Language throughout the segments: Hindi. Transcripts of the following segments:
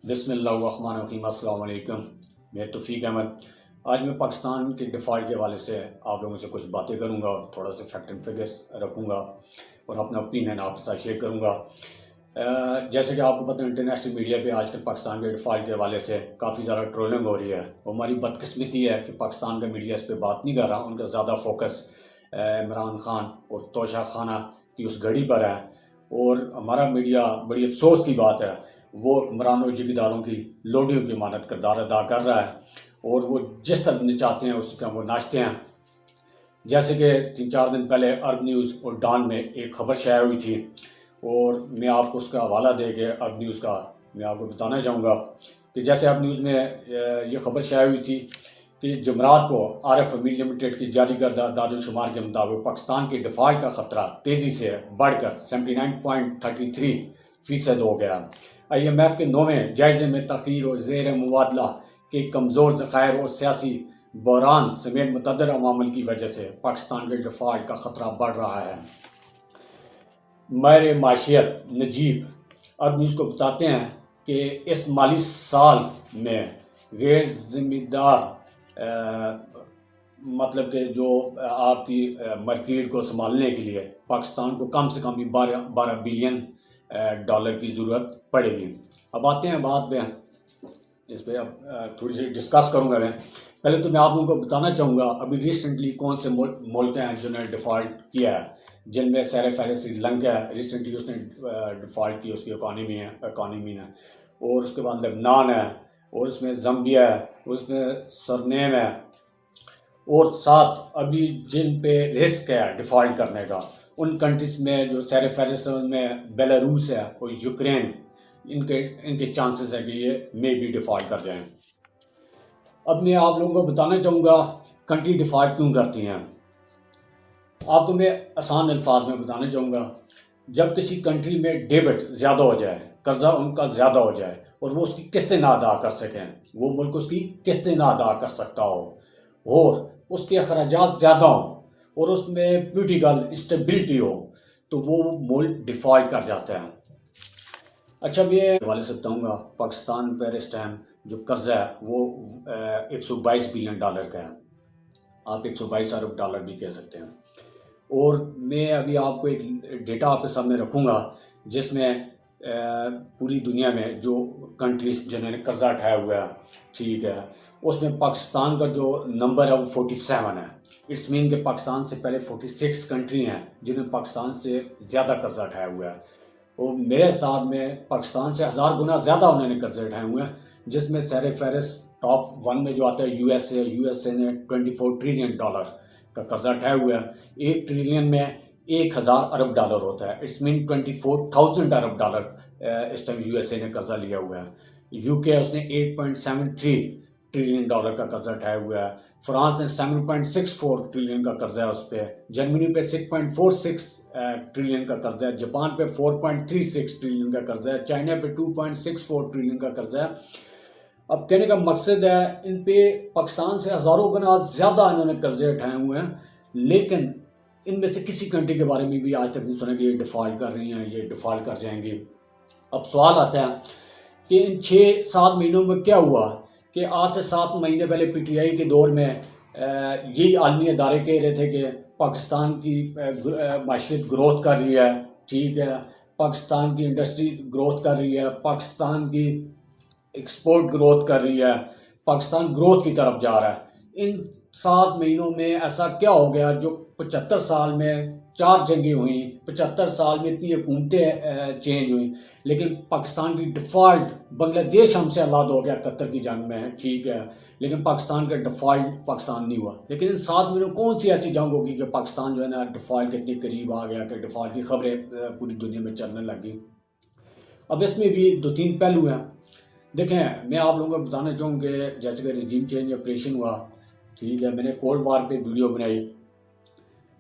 बिस्मिल्लाहिर्रहमानिर्रहीम। अस्सलाम वालेकुम। मैं तौफीक अहमद। आज मैं पाकिस्तान के डिफ़ॉल्ट के हवाले से आप लोगों से कुछ बातें करूंगा और थोड़ा सा फैक्ट एंड फिगर्स रखूंगा और अपना ओपिनियन आपके साथ शेयर करूंगा। जैसे कि आपको पता है, इंटरनेशनल मीडिया पे आजकल पाकिस्तान के डिफ़ॉल्ट के हवाले से काफ़ी ज़्यादा ट्रोलिंग हो रही है। वो हमारी बदकिस्मती है कि पाकिस्तान का मीडिया इस पर बात नहीं कर रहा। उनका ज़्यादा फोकस इमरान खान और तोशा खाना की उस घड़ी पर है। और हमारा मीडिया, बड़ी अफसोस की बात है, वो हुक्मरानों और ठेकेदारों की लोडियों की मानद किरदार अदा कर रहा है और वो जिस तरह नचाते हैं उसी तरह वो नाचते हैं। जैसे कि 3-4 दिन पहले अरब न्यूज़ और डॉन में एक खबर शाया हुई थी और मैं आपको उसका हवाला दे के अरब न्यूज़ का मैं आपको बताना चाहूँगा कि जैसे अरब न्यूज़ में ये खबर शाया हुई थी कि जुमरात को RF अमीर लिमिटेड की जारी करदा दादुलशुमार के मुताबिक पाकिस्तान के डिफ़ॉल्ट का ख़तरा तेज़ी से बढ़कर 79.33% हो गया। IMF के 9वें जायजे में तखीर और ज़ेर मुबादला के कमज़ोर ज़खायर और सियासी बहरान समेत मुतअद्दिद अवामिल की वजह से पाकिस्तान के डिफ़ॉल्ट का ख़तरा बढ़ रहा है। माहिर माशियत नजीब अरब न्यूज़ को बताते हैं कि इस माली साल में गैर ज़िम्मेदार मतलब कि जो आपकी मार्केट को संभालने के लिए पाकिस्तान को कम से कम 12 बिलियन डॉलर की ज़रूरत पड़ेगी। अब आते हैं बात पे, इस पर अब थोड़ी सी डिस्कस करूँगा मैं। पहले तो मैं आप लोगों को बताना चाहूँगा अभी रिसेंटली कौन से मुल्क हैं जिन्होंने डिफ़ॉल्ट किया है, जिनमें सर फहरिस्त श्रीलंका है। रिसेंटली उसने डिफ़ॉल्ट की, उसकी इकॉनमी है। और उसके बाद लेबनान है, और उसमें ज़म्बिया है, उसमें सरनेम है, और साथ अभी जिन पे रिस्क है डिफ़ॉल्ट करने का उन कंट्रीज़ में जो सर फहरिस्त में बेलारूस है और यूक्रेन, इनके चांसेस है कि ये मे भी डिफ़ॉल्ट कर जाएं। अब मैं आप लोगों को बताना चाहूँगा कंट्री डिफ़ॉल्ट क्यों करती हैं। आपको मैं आसान अल्फाज में बताना चाहूँगा, जब किसी कंट्री में डेबिट ज़्यादा हो जाए, कर्जा उनका ज़्यादा हो जाए और वो उसकी किस्तें ना अदा कर सकें, वो मुल्क उसकी किस्तें ना अदा कर सकता हो और उसके अखराजात ज़्यादा हों और उसमें पॉलिटिकल इंस्टेबिलिटी हो, तो वो मुल्क डिफ़ॉल्ट कर जाता है। अच्छा, मैं हवाले से बताऊँगा पाकिस्तान पर इस टाइम जो कर्जा है वो 122 बिलियन डॉलर का है। आप 122 अरब डॉलर भी कह सकते हैं। और मैं अभी आपको एक डेटा आपके सामने रखूँगा जिसमें पूरी दुनिया में जो कंट्रीज़ जिन्होंने कर्जा उठाया हुआ है, ठीक है, उसमें पाकिस्तान का जो नंबर है वो 47 है। इट्स मीन कि पाकिस्तान से पहले 46 कंट्री हैं जिन्होंने पाकिस्तान से ज़्यादा कर्जा उठाया हुआ है। और मेरे हिसाब में पाकिस्तान से 1000 गुना ज़्यादा उन्होंने कर्जे उठाए हुए हैं, जिसमें सर फहरिस्त टॉप 1 में जो आता है यूएसए ने 24 ट्रिलियन डॉलर का कर्जा उठाया हुआ है। 1 ट्रिलियन में 1000 अरब डॉलर होता है। इट्स मीन 24,000 अरब डॉलर इस टाइम यूएसए ने कर्जा लिया हुआ है। यूके उसने 8.73 ट्रिलियन डॉलर का कर्जा उठाया हुआ है। फ्रांस ने 7.64 ट्रिलियन का कर्जा है उस पर। जर्मनी पे 6.46 ट्रिलियन का कर्जा है। जापान पे 4.36 ट्रिलियन का कर्जा है। चाइना पे 2.64 ट्रिलियन का कर्जा है। अब कहने का मकसद है, इन पे पाकिस्तान से हज़ारों गुना ज़्यादा इन्होंने कर्जे उठाए हुए हैं, लेकिन इनमें से किसी कंट्री के बारे में भी आज तक नहीं सुना कि ये डिफ़ॉल्ट कर रही हैं, ये डिफ़ॉल्ट कर जाएंगी। अब सवाल आता है कि इन 6-7 महीनों में क्या हुआ कि आज से 7 महीने पहले PTI के दौर में यही आलमी अदारे कह रहे थे कि पाकिस्तान की माशियत ग्रोथ कर रही है, ठीक है, पाकिस्तान की इंडस्ट्री ग्रोथ कर रही है, पाकिस्तान की एक्सपोर्ट ग्रोथ कर रही है, पाकिस्तान ग्रोथ की तरफ जा रहा है। इन 7 महीनों में ऐसा क्या हो गया जो 75 साल में 4 जंगें हुई, 75 साल में इतनी हुकूमतें चेंज हुई, लेकिन पाकिस्तान की डिफ़ॉल्ट, बांग्लादेश हमसे आज़ाद हो गया 71 की जंग में, ठीक है, लेकिन पाकिस्तान का डिफ़ॉल्ट पाकिस्तान नहीं हुआ। लेकिन इन 7 महीनों कौन सी ऐसी जंग होगी कि पाकिस्तान जो है ना डिफ़ॉल्ट के इतने करीब आ गया कि डिफ़ॉल्ट की खबरें पूरी दुनिया में चलने लगी। अब इसमें भी 2-3 पहलू हैं। देखें, मैं आप लोगों को बताना चाहूँ कि जैसे कि रिजीम चेंज ऑपरेशन हुआ, ठीक है, मैंने कोल्ड वार पे वीडियो बनाई।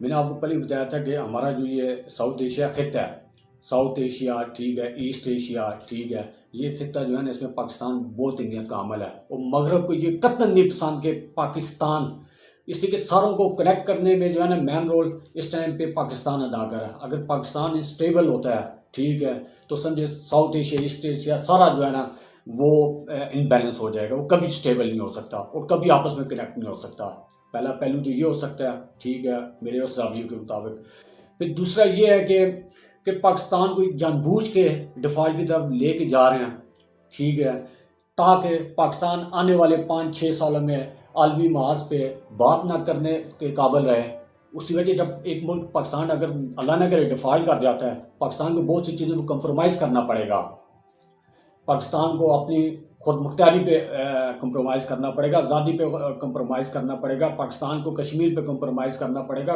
मैंने आपको पहले बताया था कि हमारा जो ये साउथ एशिया खित्ता है, साउथ एशिया, ठीक है, ईस्ट एशिया, ठीक है, ये खित्ता जो है ना, इसमें पाकिस्तान बहुत अहमियत का अमल है और मगरब को ये कतई नहीं पसंद के पाकिस्तान, इसलिए कि सारों को कनेक्ट करने में जो है ना मेन रोल इस टाइम पे पाकिस्तान अदा कर रहा है। अगर पाकिस्तान स्टेबल होता है, ठीक है, तो समझे साउथ एशिया, ईस्ट एशिया सारा जो है ना वो इनबैलेंस हो जाएगा, वो कभी स्टेबल नहीं हो सकता और कभी आपस में कनेक्ट नहीं हो सकता। पहला पहलू तो ये हो सकता है, ठीक है, मेरे उस जाविये के मुताबिक। फिर दूसरा ये है कि पाकिस्तान को जानबूझ के डिफ़ॉल्ट की तरफ लेके जा रहे हैं, ठीक है, ताकि पाकिस्तान आने वाले 5-6 सालों में आलमी महाज पे बात ना करने के काबिल रहे। उसी वजह जब एक मुल्क पाकिस्तान अगर अल्लाह न करे डिफ़ॉल्ट कर जाता है, पाकिस्तान को बहुत सी चीज़ों को कंप्रोमाइज़ करना पड़ेगा। पाकिस्तान को अपनी खुद मुख्तारी पे कंप्रोमाइज़ करना पड़ेगा, आज़ादी पे कंप्रोमाइज़ करना पड़ेगा, पाकिस्तान को कश्मीर पे कंप्रोमाइज़ करना पड़ेगा,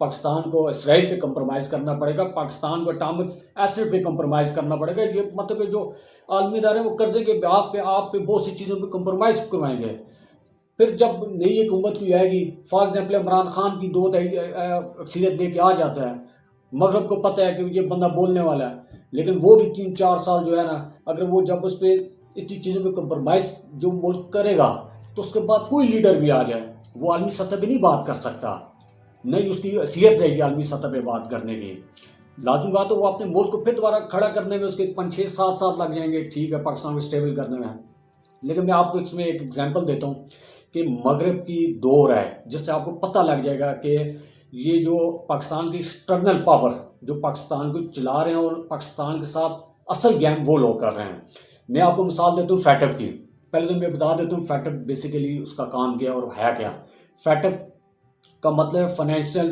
पाकिस्तान को इसराइल पे कंप्रोमाइज़ करना पड़ेगा, पाकिस्तान को एटॉमिक एसिड पे कंप्रोमाइज़ करना पड़ेगा। ये मतलब जो आलमी इदारे हैं वो कर्जे के ब्याज पे आप पे बहुत सी चीज़ों पे कंप्रोमाइज़ करवाएंगे। फिर जब नई हुकूमत कोई आएगी, फॉर एग्जाम्पल इमरान खान की 2 अक्सरियत लेके आ जाता है, मगरब को पता है कि ये बंदा बोलने वाला है, लेकिन वो भी 3-4 साल जो है ना, अगर वो जब उस पर इतनी चीज़ों में कंप्रोमाइज़ जो मुल्क करेगा, तो उसके बाद कोई लीडर भी आ जाए वो आलमी सतह पे नहीं बात कर सकता, नहीं उसकी हैसियत रहेगी आलमी सतह पे बात करने की। लाजमी बात है वो अपने मुल्क को फिर दोबारा खड़ा करने में उसके 5-6-7 साल लग जाएंगे, ठीक है, पाकिस्तान को स्टेबल करने में। लेकिन मैं आपको इसमें एक एग्जाम्पल देता हूँ कि मगरब की दौर है, जिससे आपको पता लग जाएगा कि ये जो पाकिस्तान की एक्सटर्नल पावर जो पाकिस्तान को चला रहे हैं और पाकिस्तान के साथ असल गेम वो लोग कर रहे हैं। मैं आपको मिसाल देता हूँ फैटफ की। पहले तो मैं बता देता हूँ फैटफ बेसिकली उसका काम क्या और है क्या। फैटफ का मतलब फाइनेंशियल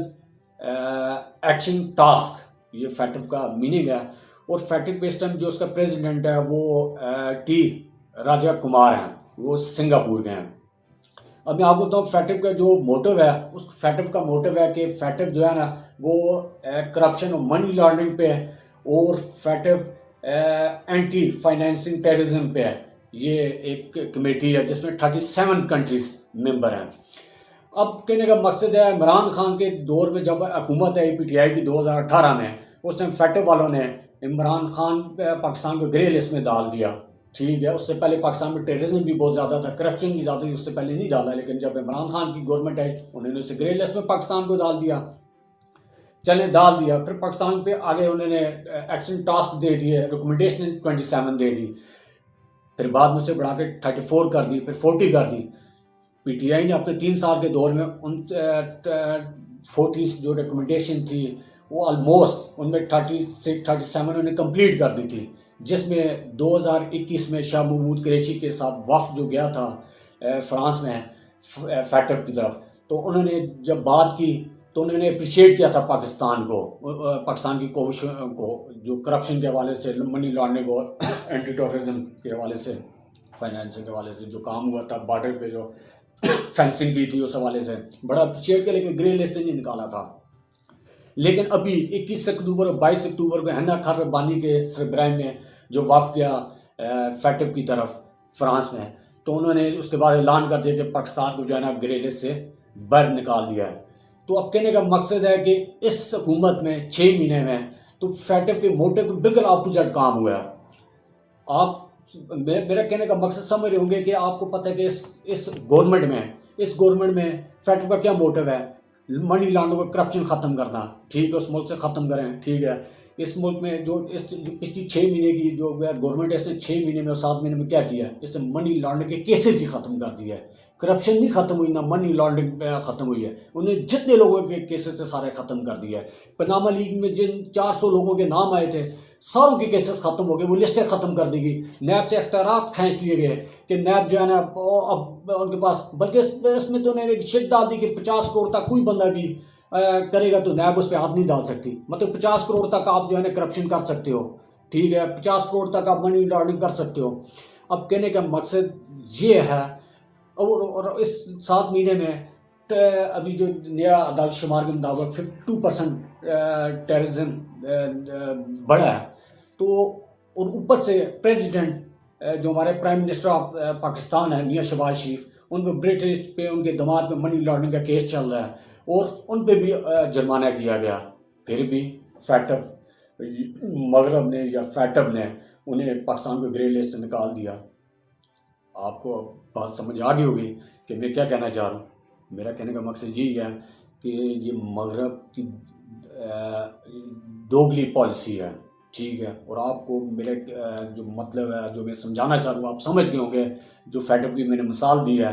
एक्शन टास्क, ये फैटफ का मीनिंग है। और फैटफ पे इस टाइम जो उसका प्रेसिडेंट है वो टी राजा कुमार हैं, वो सिंगापुर के हैं। अब मैं आपको बताऊँ फैटफ का जो मोटिव है, उस फैटफ का मोटिव है कि फैटफ जो है ना वो करप्शन और मनी लॉन्ड्रिंग पे है, और फैटफ एंटी फाइनेंसिंग टेररिज्म पे है। ये एक कमेटी है जिसमें 37 कंट्रीज मेंबर हैं। अब कहने का मकसद है, इमरान खान के दौर में जब हुकूमत आई PTI की 2018 में, उस टाइम फैटफ वालों ने इमरान खान पाकिस्तान को ग्रे लिस्ट में डाल दिया, ठीक है। उससे पहले पाकिस्तान में टेररिज्म भी बहुत ज़्यादा था, करप्शन भी ज़्यादा थी, उससे पहले नहीं डाला। लेकिन जब इमरान खान की गवर्नमेंट आई उन्होंने उसे ग्रे लिस्ट में पाकिस्तान को डाल दिया, चले डाल दिया। फिर पाकिस्तान पे आगे उन्होंने एक्शन टास्क दे दिए, रिकमेंडेशन 27 दे दी, फिर बाद में उसे बढ़ा के 34 कर दी, फिर 40 कर दी। PTI ने अपने 3 साल के दौर में उन 40 जो रिकमेंडेशन थी वो ऑलमोस्ट उनमें 37 उन्होंने कंप्लीट कर दी थी, जिसमें 2021 में शाह महमूद कुरैशी के साथ वफ्द जो गया था फ्रांस में फैटफ की तरफ, तो उन्होंने जब बात की तो उन्होंने अप्रिशिएट किया था पाकिस्तान को, पाकिस्तान की कोशिश को, जो करप्शन के हवाले से, मनी लॉन्ड्रिंग और एंटी टेररिज्म के हवाले से, फाइनेंसिंग के हवाले से जो काम हुआ था, बॉर्डर पे जो फेंसिंग की थी, उस हवाले से बड़ा अप्रिशिएट किया, लेकिन ग्रे लिस्ट से नहीं निकाला था। लेकिन अभी 21 अक्टूबर और 22 अक्टूबर को हिना खान रब्बानी के सरबराह में जो वफ़द गया फैटफ की तरफ फ्रांस में, तो उन्होंने उसके बाद ऐलान कर दिया कि पाकिस्तान को जो है ना ग्रे लिस्ट से बाहर निकाल दिया है। तो अब कहने का मकसद है कि इस हुकूमत में 6 महीने में तो फैटफ के मोटिव को बिल्कुल अपोजिट काम हुआ है। आप मेरा कहने का मकसद समझ रहे होंगे कि आपको पता है कि इस गवर्नमेंट में फैटफ का क्या मोटिव है, मनी लॉन्ड्रिंग, करप्शन ख़त्म करना, ठीक है, उस मुल्क से ख़त्म करें, ठीक है। इस मुल्क में जो पिछली 6 महीने की जो गवर्नमेंट है, इसने 6 महीने में और 7 महीने में क्या किया, इससे मनी लॉन्ड्रिंग के केसेस ही ख़त्म कर दिया है। करप्शन नहीं ख़त्म हुई, ना मनी लॉन्ड्रिंग ख़त्म हुई है, उन्हें जितने लोगों के केसेस थे सारे ख़त्म कर दिया है। पनामा लीग में जिन 400 लोगों के नाम आए थे सारों के केसेस ख़त्म हो गए, वो लिस्टें ख़त्म कर दी गई, नैब से इख्तियारात खींच लिए गए कि नैब जो है ना अब उनके पास, बल्कि इसमें तो उन्होंने शिद डाल दी कि 50 करोड़ तक कोई बंदा भी करेगा तो नैब उस पर हाथ नहीं डाल सकती। मतलब 50 करोड़ तक आप जो है ना करप्शन कर सकते हो, ठीक है, 50 करोड़ तक आप मनी लॉन्ड्रिंग कर सकते हो। अब कहने का मकसद ये है, और इस 7 महीने में अभी जो नया अदालत शुमार के मुताबिक 52% टेररिज्म बढ़ा है। तो और ऊपर से प्रेसिडेंट जो हमारे प्राइम मिनिस्टर ऑफ पाकिस्तान है मियां शहबाज शरीफ, उन पर ब्रिटिश पे, उनके दामाद पे मनी लॉन्ड्रिंग का केस चल रहा है और उन पे भी जुर्माना किया गया। फिर भी फैटफ मगरब ने या फैटफ ने उन्हें पाकिस्तान को ग्रे लिस्ट से निकाल दिया। आपको बात समझ आ गई होगी कि मैं क्या कहना चाह रहा हूँ। मेरा कहने का मकसद यही है कि ये मगरब की दोगली पॉलिसी है। ठीक है, और आपको मेरे जो मतलब है, जो मैं समझाना चाह रहा हूँ, आप समझ गए होंगे। जो फेडअप की मैंने मिसाल दी है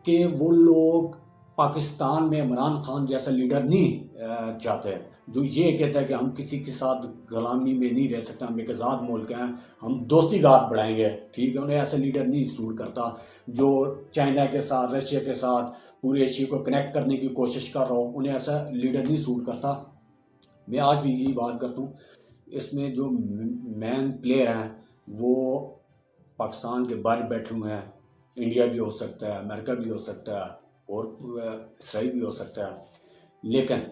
कि वो लोग पाकिस्तान में इमरान खान जैसा लीडर नहीं चाहते, जो ये कहता है कि हम किसी के साथ गुलामी में नहीं रह सकते, हम एक आज़ाद मुल्क हैं, हम दोस्ती का हाथ बढ़ाएंगे। ठीक है, उन्हें ऐसा लीडर नहीं सूट करता जो चाइना के साथ, रशिया के साथ पूरे एशिया को कनेक्ट करने की कोशिश कर रहा हूँ, उन्हें ऐसा लीडर नहीं सूट करता। मैं आज भी यही बात करता हूँ, इसमें जो मेन प्लेयर हैं वो पाकिस्तान के बाहर बैठे हुए हैं। इंडिया भी हो सकता है, अमेरिका भी हो सकता है, और इसराइल भी हो सकता है। लेकिन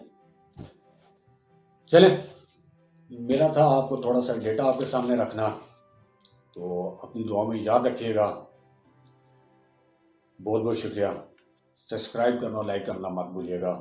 चलें, मेरा था आपको थोड़ा सा डेटा आपके सामने रखना, तो अपनी दुआ में याद रखिएगा। बहुत बहुत शुक्रिया। सब्सक्राइब करना, लाइक करना मत भूलिएगा।